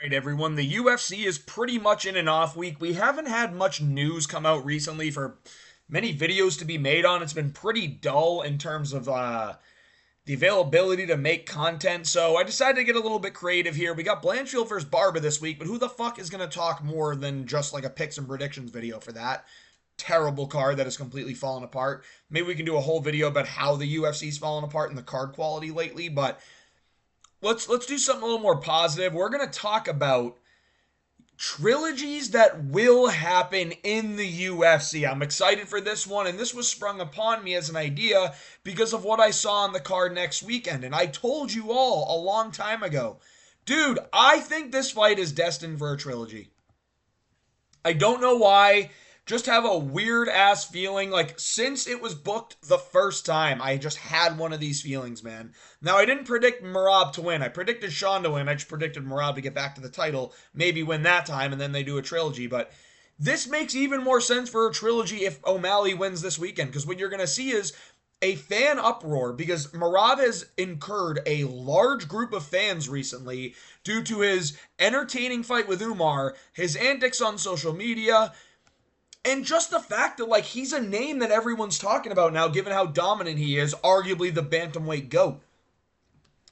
Right, everyone. The UFC is pretty much in an off week. We haven't had much news come out recently for many videos to be made on. It's been pretty dull in terms of the availability to make content. So I decided to get a little bit creative here. We got Blanchfield versus Barba this week, but who the fuck is going to talk more than just like a picks and predictions video for that? Terrible card that has completely fallen apart. Maybe we can do a whole video about how the UFC's fallen apart and the card quality lately, but let's do something a little more positive. We're going to talk about trilogies that will happen in the UFC. I'm excited for this one, and this was sprung upon me as an idea because of what I saw on the card next weekend. And I told you all a long time ago, dude, I think this fight is destined for a trilogy. I don't know why. Just have a weird ass feeling. Like, since it was booked the first time, I just had one of these feelings, man. Now, I didn't predict Merab to win. I predicted Sean to win. I just predicted Merab to get back to the title, maybe win that time, and then they do a trilogy. But this makes even more sense for a trilogy if O'Malley wins this weekend, because what you're going to see is a fan uproar because Merab has incurred a large group of fans recently due to his entertaining fight with Umar, his antics on social media, and just the fact that, like, he's a name that everyone's talking about now, given how dominant he is, arguably the bantamweight GOAT.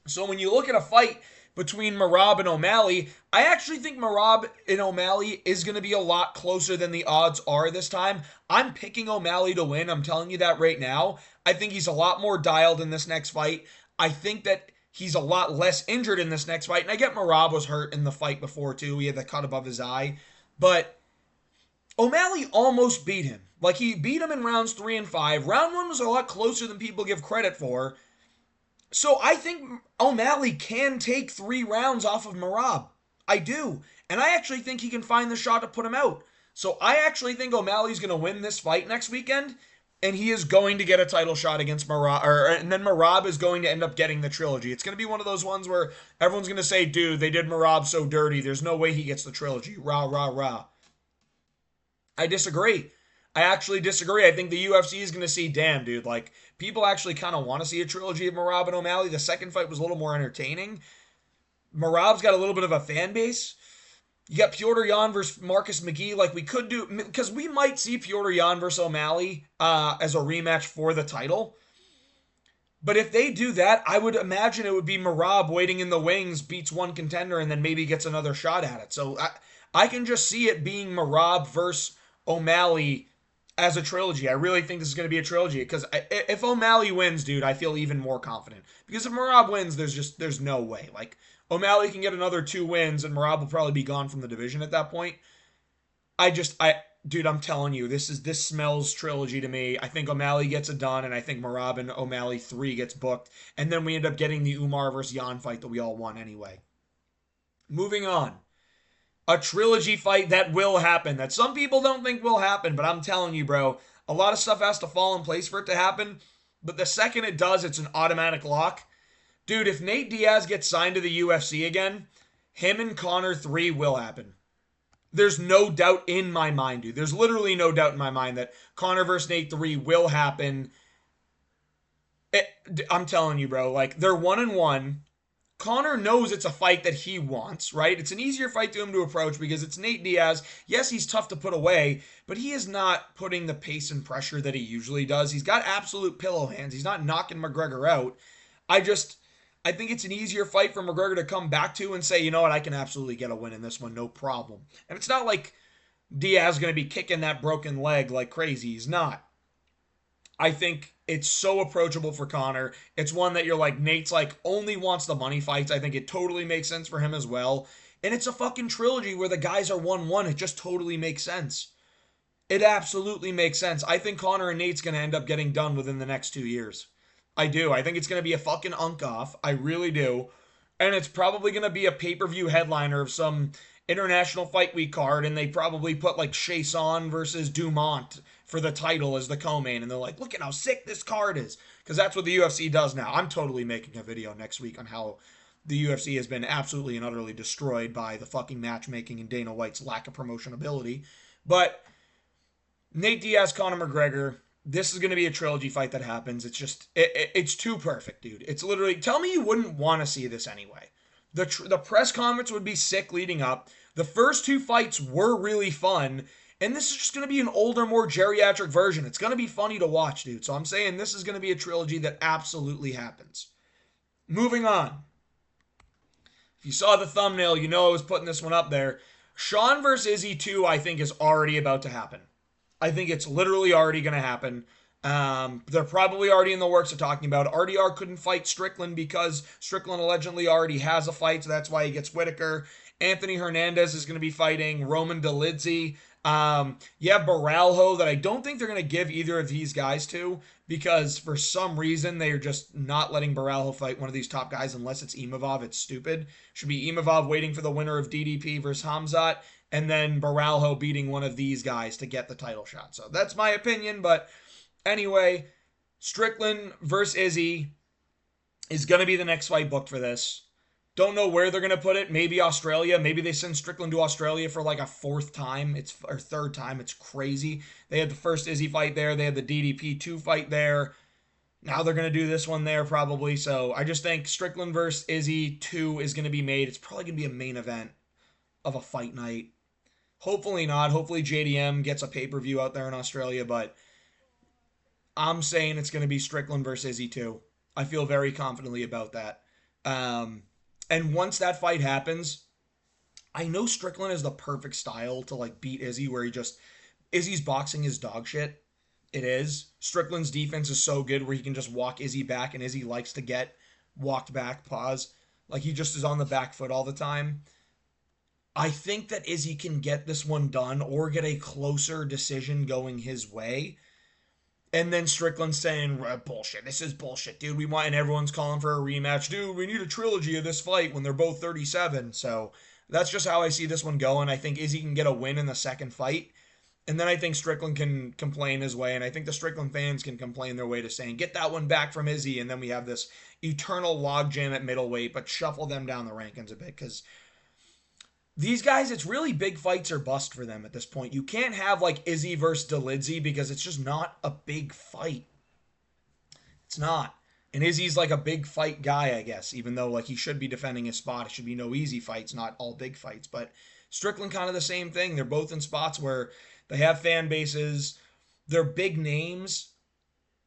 So when you look at a fight between Merab and O'Malley, I actually think Merab and O'Malley is going to be a lot closer than the odds are this time. I'm picking O'Malley to win. I'm telling you that right now. I think he's a lot more dialed in this next fight. I think that he's a lot less injured in this next fight. And I get Merab was hurt in the fight before, too. He had the cut above his eye. But O'Malley almost beat him. Like, he beat him in rounds 3 and 5. Round 1 was a lot closer than people give credit for. So I think O'Malley can take 3 rounds off of Merab. I do. And I actually think he can find the shot to put him out. So I actually think O'Malley's going to win this fight next weekend. And he is going to get a title shot against Merab. And then Merab is going to end up getting the trilogy. It's going to be one of those ones where everyone's going to say, dude, they did Merab so dirty. There's no way he gets the trilogy. Rah, rah, rah. I disagree. I actually disagree. I think the UFC is going to see, damn, dude, like, people actually kind of want to see a trilogy of Merab and O'Malley. The second fight was a little more entertaining. Merab's got a little bit of a fan base. You got Piotr Jan versus Marcus McGee. Like, we could do, because we might see Piotr Jan versus O'Malley as a rematch for the title. But if they do that, I would imagine it would be Merab waiting in the wings, beats one contender, and then maybe gets another shot at it. So I can just see it being Merab versus O'Malley as a trilogy. I really think this is going to be a trilogy because if O'Malley wins, dude, I feel even more confident. Because if Merab wins, there's no way. Like, O'Malley can get another 2 wins and Merab will probably be gone from the division at that point. Dude, I'm telling you, this smells trilogy to me. I think O'Malley gets it done, and I think Merab and O'Malley 3 gets booked, and then we end up getting the Umar versus Jan fight that we all want anyway. Moving on. A trilogy fight that will happen, that some people don't think will happen, but I'm telling you, bro, a lot of stuff has to fall in place for it to happen, but the second it does, it's an automatic lock. Dude, if Nate Diaz gets signed to the UFC again, him and Conor 3 will happen. There's no doubt in my mind, dude. There's literally no doubt in my mind that Conor versus Nate 3 will happen. I'm telling you, bro, like, they're 1-1. Conor knows it's a fight that he wants, right? It's an easier fight to him to approach because it's Nate Diaz. Yes, he's tough to put away, but he is not putting the pace and pressure that he usually does. He's got absolute pillow hands. He's not knocking McGregor out. I think it's an easier fight for McGregor to come back to and say, you know what, I can absolutely get a win in this one, no problem. And it's not like Diaz is going to be kicking that broken leg like crazy. He's not. I think it's so approachable for Conor. It's one that you're like, Nate's like only wants the money fights. I think it totally makes sense for him as well. And it's a fucking trilogy where the guys are 1-1. It just totally makes sense. It absolutely makes sense. I think Conor and Nate's going to end up getting done within the next 2 years. I do. I think it's going to be a fucking unk-off. I really do. And it's probably going to be a pay-per-view headliner of some International Fight Week card, and they probably put like Chason versus Dumont for the title as the co-main, and they're like, look at how sick this card is, because that's what the UFC does now. I'm totally making a video next week on how the UFC has been absolutely and utterly destroyed by the fucking matchmaking and Dana White's lack of promotion ability. But Nate Diaz, Conor McGregor, this is going to be a trilogy fight that happens. It's just, it's too perfect, dude. It's literally, tell me you wouldn't want to see this anyway. The press conference would be sick leading up. The first two fights were really fun. And this is just going to be an older, more geriatric version. It's going to be funny to watch, dude. So I'm saying this is going to be a trilogy that absolutely happens. Moving on. If you saw the thumbnail, you know I was putting this one up there. Sean versus Izzy 2, I think, is already about to happen. I think it's literally already going to happen. They're probably already in the works of talking about it. RDR couldn't fight Strickland because Strickland allegedly already has a fight, so that's why he gets Whitaker. Anthony Hernandez is going to be fighting Roman Dolidze. You have Baralho that I don't think they're going to give either of these guys to because for some reason they are just not letting Baralho fight one of these top guys unless it's Imavov. It's stupid. Should be Imavov waiting for the winner of DDP versus Hamzat and then Baralho beating one of these guys to get the title shot. So that's my opinion, but anyway, Strickland versus Izzy is going to be the next fight booked for this. Don't know where they're going to put it. Maybe Australia. Maybe they send Strickland to Australia for like a fourth time. Or third time. It's crazy. They had the first Izzy fight there. They had the DDP 2 fight there. Now they're going to do this one there probably. So I just think Strickland versus Izzy 2 is going to be made. It's probably going to be a main event of a fight night. Hopefully not. Hopefully JDM gets a pay-per-view out there in Australia. But I'm saying it's going to be Strickland versus Izzy 2. I feel very confidently about that. And once that fight happens, I know Strickland is the perfect style to like beat Izzy, where Izzy's boxing is dog shit. It is. Strickland's defense is so good where he can just walk Izzy back, and Izzy likes to get walked back, pause. Like he just is on the back foot all the time. I think that Izzy can get this one done or get a closer decision going his way. And then Strickland saying, bullshit, this is bullshit, dude. We want, and everyone's calling for a rematch. Dude, we need a trilogy of this fight when they're both 37. So that's just how I see this one going. I think Izzy can get a win in the second fight. And then I think Strickland can complain his way. And I think the Strickland fans can complain their way to saying, get that one back from Izzy. And then we have this eternal logjam at middleweight, but shuffle them down the rankings a bit. Because these guys, it's really big fights or bust for them at this point. You can't have like Izzy versus Dolidze because it's just not a big fight. It's not. And Izzy's like a big fight guy, I guess, even though like he should be defending his spot. It should be no easy fights, not all big fights. But Strickland kind of the same thing. They're both in spots where they have fan bases. They're big names.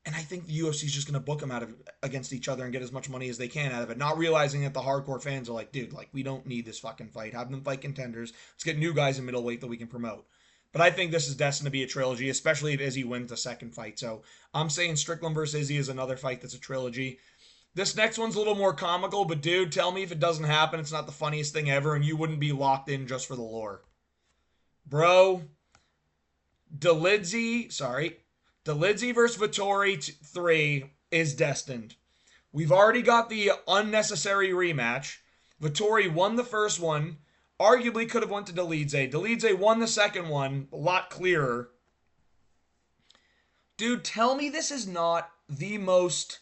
And I think the UFC is just going to book them against each other and get as much money as they can out of it. Not realizing that the hardcore fans are like, dude, like we don't need this fucking fight. Have them fight contenders. Let's get new guys in middleweight that we can promote. But I think this is destined to be a trilogy, especially if Izzy wins the second fight. So I'm saying Strickland versus Izzy is another fight that's a trilogy. This next one's a little more comical, but dude, tell me if it doesn't happen, it's not the funniest thing ever, and you wouldn't be locked in just for the lore. Bro, Dolidze versus Vettori 3 is destined. We've already got the unnecessary rematch. Vettori won the first one. Arguably could have went to Dolidze. Dolidze won the second one. A lot clearer. Dude, tell me this is not the most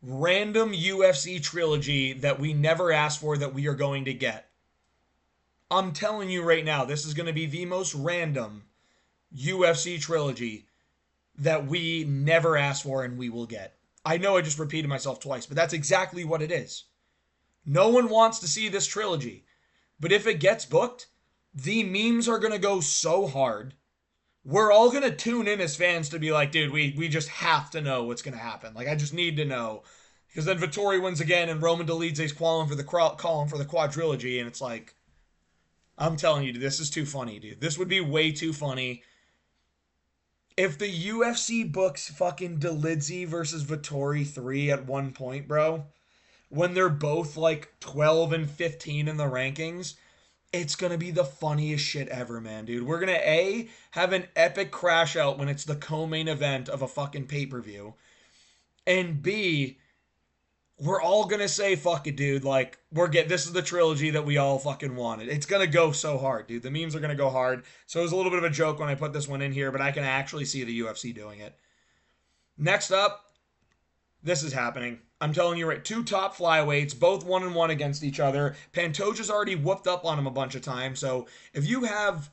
random UFC trilogy that we never asked for that we are going to get. I'm telling you right now, this is going to be the most random UFC trilogy that we never asked for and we will get. I know I just repeated myself twice, but that's exactly what it is. No one wants to see this trilogy. But if it gets booked, the memes are going to go so hard. We're all going to tune in as fans to be like, dude, we just have to know what's going to happen. Like, I just need to know. Because then Vettori wins again and Roman Dolidze's calling for the quadrilogy. And it's like, I'm telling you, dude, this is too funny, dude. This would be way too funny. If the UFC books fucking Dolidze versus Vettori 3 at one point, bro, when they're both like 12 and 15 in the rankings, it's going to be the funniest shit ever, man, dude. We're going to A, have an epic crash out when it's the co-main event of a fucking pay-per-view. And B, we're all going to say, fuck it, dude. Like, this is the trilogy that we all fucking wanted. It's going to go so hard, dude. The memes are going to go hard. So it was a little bit of a joke when I put this one in here, but I can actually see the UFC doing it. Next up, this is happening. I'm telling you right, two top flyweights, both 1-1 against each other. Pantoja's already whooped up on him a bunch of times. So if you have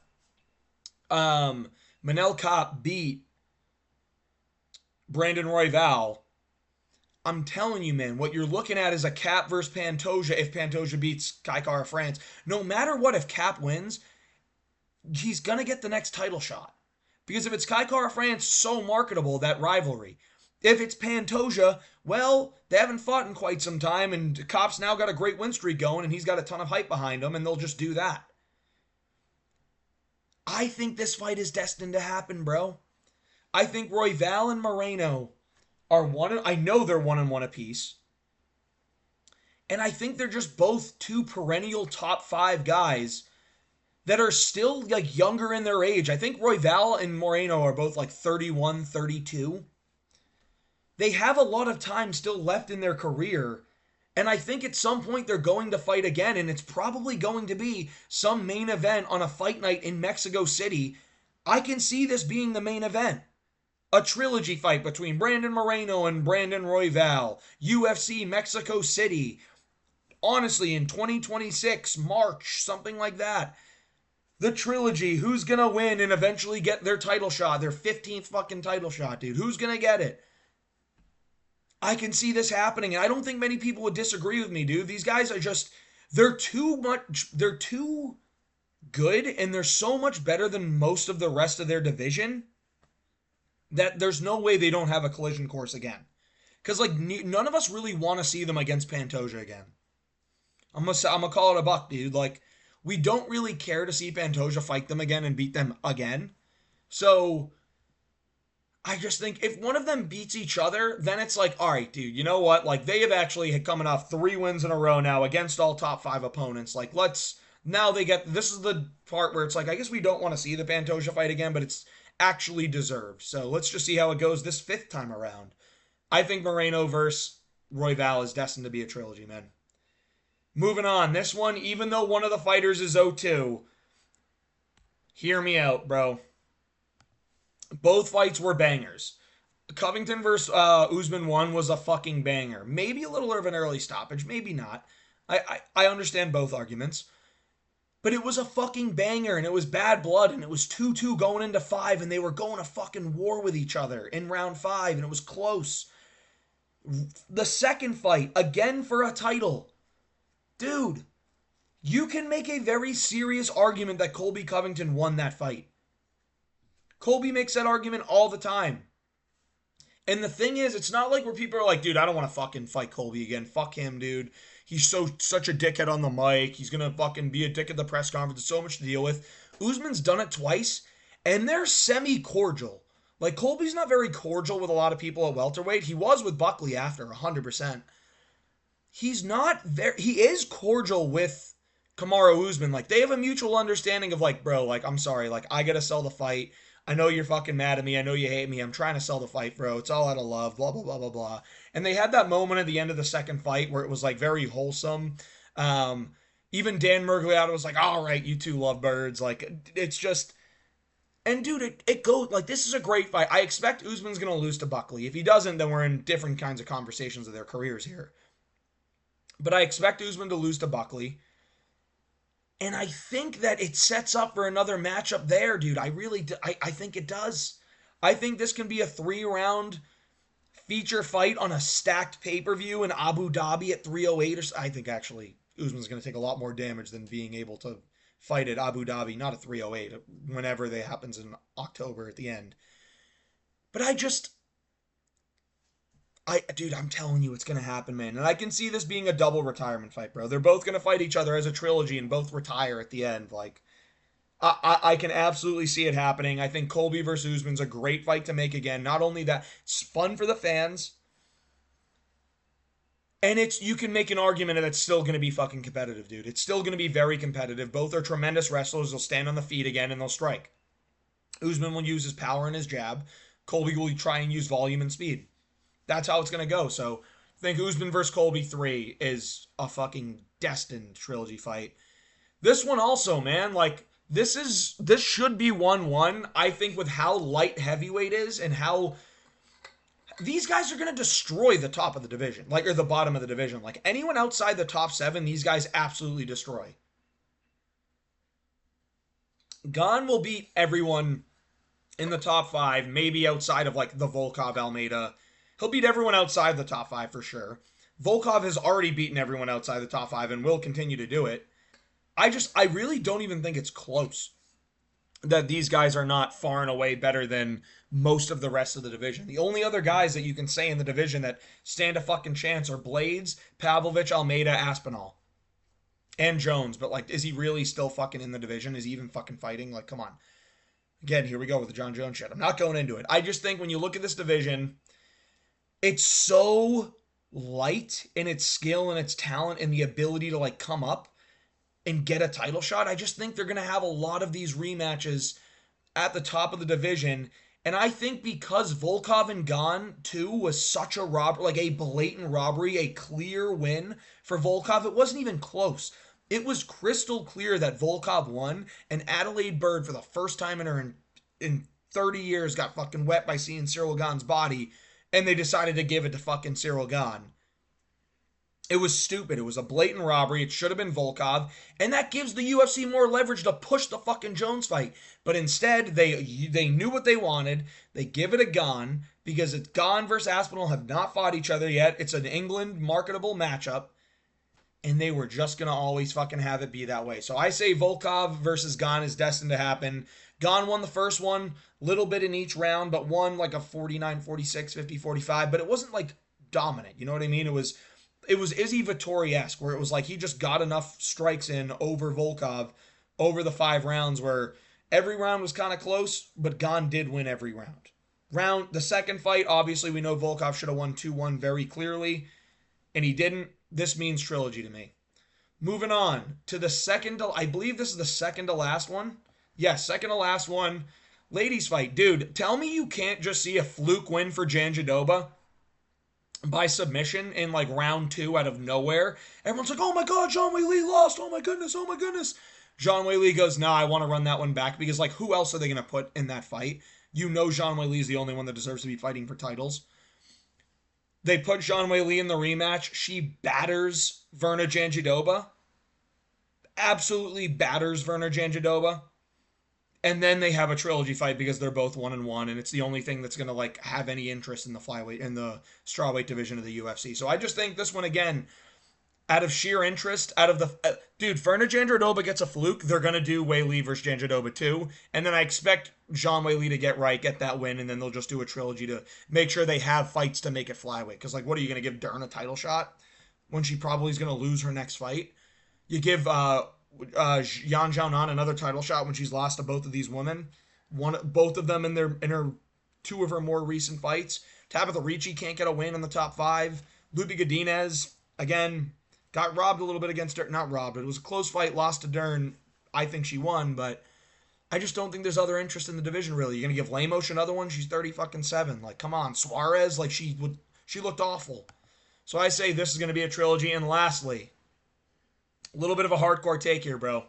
Manel Kape beat Brandon Royval, I'm telling you, man, what you're looking at is a Cap versus Pantoja if Pantoja beats Kai Kara France. No matter what, if Cap wins, he's going to get the next title shot. Because if it's Kai Kara France, so marketable, that rivalry. If it's Pantoja, well, they haven't fought in quite some time, and Kop's now got a great win streak going, and he's got a ton of hype behind him, and they'll just do that. I think this fight is destined to happen, bro. I think Royval and Moreno are one. I know they're 1-1 apiece. And I think they're just both two perennial top 5 guys that are still like younger in their age. I think Royval and Moreno are both like 31, 32. They have a lot of time still left in their career. And I think at some point they're going to fight again. And it's probably going to be some main event on a fight night in Mexico City. I can see this being the main event. A trilogy fight between Brandon Moreno and Brandon Royval. UFC Mexico City. Honestly, in 2026, March, something like that. The trilogy, who's gonna win and eventually get their title shot, their 15th fucking title shot, dude? Who's gonna get it? I can see this happening, and I don't think many people would disagree with me, dude. These guys are just, they're too good, and they're so much better than most of the rest of their division that there's no way they don't have a collision course again. Because, like, none of us really want to see them against Pantoja again. I'm gonna call it a buck, dude. Like, we don't really care to see Pantoja fight them again and beat them again. So, I just think if one of them beats each other, then it's like, all right, dude, you know what? Like, they have actually coming off 3 wins in a row now against all top 5 opponents. Like, now they get, this is the part where it's like, I guess we don't want to see the Pantoja fight again, but it's actually deserved. So let's just see how it goes this 5th time around. I think Moreno versus Royval is destined to be a trilogy, man. Moving on. This one, even though one of the fighters is 0-2, hear me out, bro. Both fights were bangers. Covington versus Usman 1 was a fucking banger. Maybe a little of an early stoppage, maybe not. I understand both arguments. But it was a fucking banger, and it was bad blood, and it was 2-2 going into 5, and they were going to fucking war with each other in round 5, and it was close. The second fight, again for a title. Dude, you can make a very serious argument that Colby Covington won that fight. Colby makes that argument all the time. And the thing is, it's not like where people are like, dude, I don't want to fucking fight Colby again. Fuck him, dude. He's such a dickhead on the mic. He's going to fucking be a dick at the press conference. There's so much to deal with. Usman's done it twice, and they're semi-cordial. Like, Colby's not very cordial with a lot of people at welterweight. He was with Buckley after, 100%. He's not very, he is cordial with Kamaru Usman. Like, they have a mutual understanding of, like, bro, like, I'm sorry. Like, I got to sell the fight. I know you're fucking mad at me. I know you hate me. I'm trying to sell the fight, bro. It's all out of love, blah, blah, blah, blah, blah. And they had that moment at the end of the second fight where it was, like, very wholesome. Even Dan Miragliotta was like, all right, you two lovebirds. Like, it's just, and dude, it goes, like, this is a great fight. I expect Usman's going to lose to Buckley. If he doesn't, then we're in different kinds of conversations of their careers here. But I expect Usman to lose to Buckley. And I think that it sets up for another matchup there, dude. I really do. I think it does. I think this can be a 3-round feature fight on a stacked pay-per-view in Abu Dhabi at 308. I think, actually, Usman's going to take a lot more damage than being able to fight at Abu Dhabi, not at 308, whenever that happens in October at the end. But dude, I'm telling you, it's going to happen, man. And I can see this being a double retirement fight, bro. They're both going to fight each other as a trilogy and both retire at the end. Like, I can absolutely see it happening. I think Colby versus Usman's a great fight to make again. Not only that, it's fun for the fans. And you can make an argument that it's still going to be fucking competitive, dude. It's still going to be very competitive. Both are tremendous wrestlers. They'll stand on the feet again and they'll strike. Usman will use his power and his jab. Colby will try and use volume and speed. That's how it's going to go. So I think Usman versus Colby 3 is a fucking destined trilogy fight. This one also, man, like, this should be 1-1. I think with how light heavyweight is and how these guys are going to destroy the top of the division, like, or the bottom of the division. Like, anyone outside the top 7, these guys absolutely destroy. Gane will beat everyone in the top 5, maybe outside of, like, the Volkov Almeida. He'll beat everyone outside the top 5 for sure. Volkov has already beaten everyone outside the top 5 and will continue to do it. I really don't even think it's close that these guys are not far and away better than most of the rest of the division. The only other guys that you can say in the division that stand a fucking chance are Blades, Pavlovich, Almeida, Aspinall, and Jones. But, like, is he really still fucking in the division? Is he even fucking fighting? Like, come on. Again, here we go with the John Jones shit. I'm not going into it. I just think when you look at this division, it's so light in its skill and its talent and the ability to, like, come up and get a title shot. I just think they're going to have a lot of these rematches at the top of the division. And I think because Volkov and Gane 2 was such a like a blatant robbery, a clear win for Volkov, it wasn't even close. It was crystal clear that Volkov won, and Adelaide Bird, for the first time in 30 years, got fucking wet by seeing Cyril Gane's body, and they decided to give it to fucking Cyril Gane. It was stupid. It was a blatant robbery. It should have been Volkov. And that gives the UFC more leverage to push the fucking Jones fight. But instead, they knew what they wanted. They give it a Gane because it's Gane versus Aspinall have not fought each other yet. It's an England marketable matchup. And they were just going to always fucking have it be that way. So I say Volkov versus Gane is destined to happen. Gane won the first one, little bit in each round, but won like a 49-46, 50-45. But it wasn't like dominant. You know what I mean? It was Izzy Vittori-esque, where it was like he just got enough strikes in over Volkov over the 5 rounds where every round was kind of close, but Gane did win every round. The second fight, obviously we know Volkov should have won 2-1 very clearly, and he didn't. This means trilogy to me. Moving on to the second, I believe this is the second to last one. Yes, second to last one. Ladies fight. Dude, tell me you can't just see a fluke win for Jandiroba by submission in like round 2 out of nowhere. Everyone's like, oh my god, Zhang Weili lost. Oh my goodness. Zhang Weili goes, nah, I want to run that one back because, like, who else are they going to put in that fight? You know Zhang Weili is the only one that deserves to be fighting for titles. They put Zhang Weili in the rematch. She batters Virna Jandiroba. Absolutely batters Virna Jandiroba. And then they have a trilogy fight because they're both 1-1, and it's the only thing that's going to, like, have any interest in the flyweight, in the strawweight division of the UFC. So I just think this one, again, out of sheer interest, out of the... dude, Virna Jandiroba gets a fluke, they're going to do Weili versus Jandiroba too, and then I expect Zhang Weili to get that win, and then they'll just do a trilogy to make sure they have fights to make it flyweight. Because, like, what are you going to give Dern a title shot when she probably is going to lose her next fight? You give... Yan Xiaonan another title shot when she's lost to both of these women. Both of them in her 2 of her more recent fights. Tabitha Ricci can't get a win in the top 5. Lupi Godinez, again, got robbed a little bit against her. Not robbed, it was a close fight, lost to Dern. I think she won, but I just don't think there's other interest in the division, really. You're going to give Lemos another one? She's 30-7. Like, come on. Suarez, like, she looked awful. So I say this is going to be a trilogy. And lastly, a little bit of a hardcore take here, bro.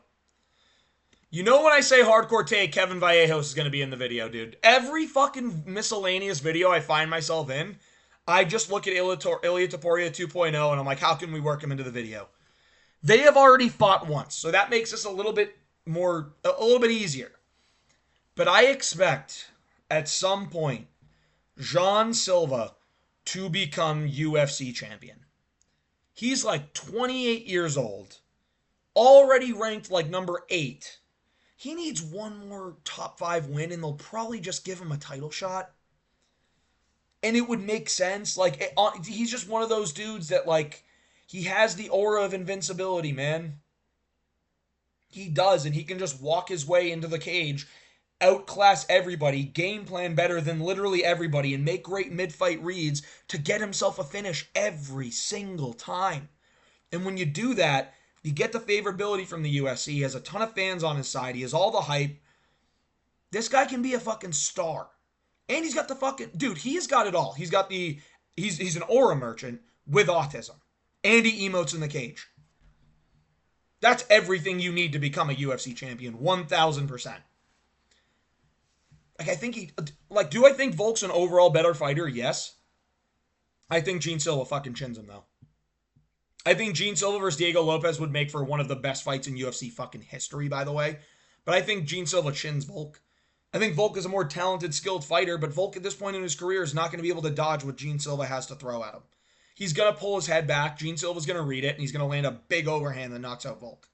You know when I say hardcore take, Kevin Vallejos is going to be in the video, dude. Every fucking miscellaneous video I find myself in, I just look at Ilia Topuria 2.0 and I'm like, how can we work him into the video? They have already fought once, so that makes this a little bit easier. But I expect at some point Jean Silva to become UFC champion. He's like 28 years old. Already ranked like number 8. He needs one more top 5 win and they'll probably just give him a title shot. And it would make sense. Like, he's just one of those dudes that, like, he has the aura of invincibility, man. He does, and he can just walk his way into the cage, outclass everybody, game plan better than literally everybody, and make great mid-fight reads to get himself a finish every single time. And when you do that, you get the favorability from the UFC. He has a ton of fans on his side. He has all the hype. This guy can be a fucking star. And he's got the fucking... Dude, he has got it all. He's got the... He's an aura merchant with autism. And he emotes in the cage. That's everything you need to become a UFC champion. 1,000%. Like, I think he... Like, do I think Volk's an overall better fighter? Yes. I think Gene Silva fucking chins him, though. I think Gene Silva versus Diego Lopez would make for one of the best fights in UFC fucking history, by the way. But I think Gene Silva chins Volk. I think Volk is a more talented, skilled fighter, but Volk at this point in his career is not going to be able to dodge what Gene Silva has to throw at him. He's going to pull his head back. Gene Silva's going to read it, and he's going to land a big overhand that knocks out Volk.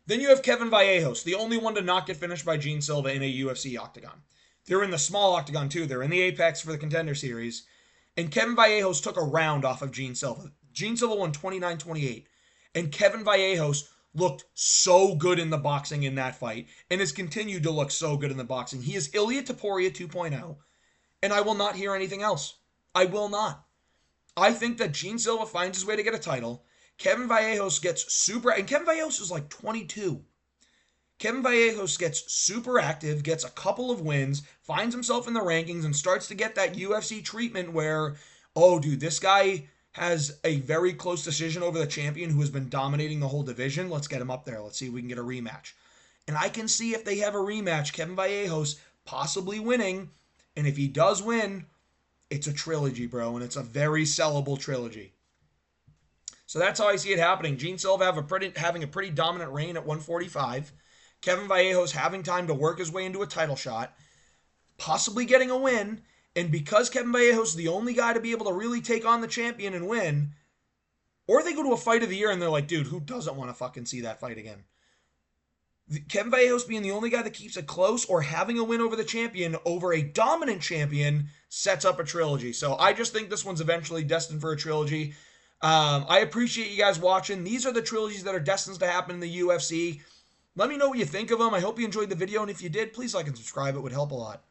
Then you have Kevin Vallejos, the only one to not get finished by Gene Silva in a UFC octagon. They're in the small octagon too. They're in the Apex for the Contender Series. And Kevin Vallejos took a round off of Gene Silva. Gene Silva won 29-28. And Kevin Vallejos looked so good in the boxing in that fight and has continued to look so good in the boxing. He is Ilia Topuria 2.0, and I will not hear anything else. I will not. I think that Gene Silva finds his way to get a title. Kevin Vallejos gets super, and Kevin Vallejos is like 22. Kevin Vallejos gets super active, gets a couple of wins, finds himself in the rankings, and starts to get that UFC treatment where, oh, dude, this guy has a very close decision over the champion who has been dominating the whole division. Let's get him up there. Let's see if we can get a rematch. And I can see if they have a rematch, Kevin Vallejos possibly winning. And if he does win, it's a trilogy, bro, and it's a very sellable trilogy. So that's how I see it happening. Gene Silva having a pretty dominant reign at 145. Kevin Vallejos having time to work his way into a title shot, possibly getting a win. And because Kevin Vallejos is the only guy to be able to really take on the champion and win, or they go to a fight of the year and they're like, dude, who doesn't want to fucking see that fight again? Kevin Vallejos being the only guy that keeps it close or having a win over the champion over a dominant champion sets up a trilogy. So I just think this one's eventually destined for a trilogy. I appreciate you guys watching. These are the trilogies that are destined to happen in the UFC. Let me know what you think of them. I hope you enjoyed the video, and if you did, please like and subscribe. It would help a lot.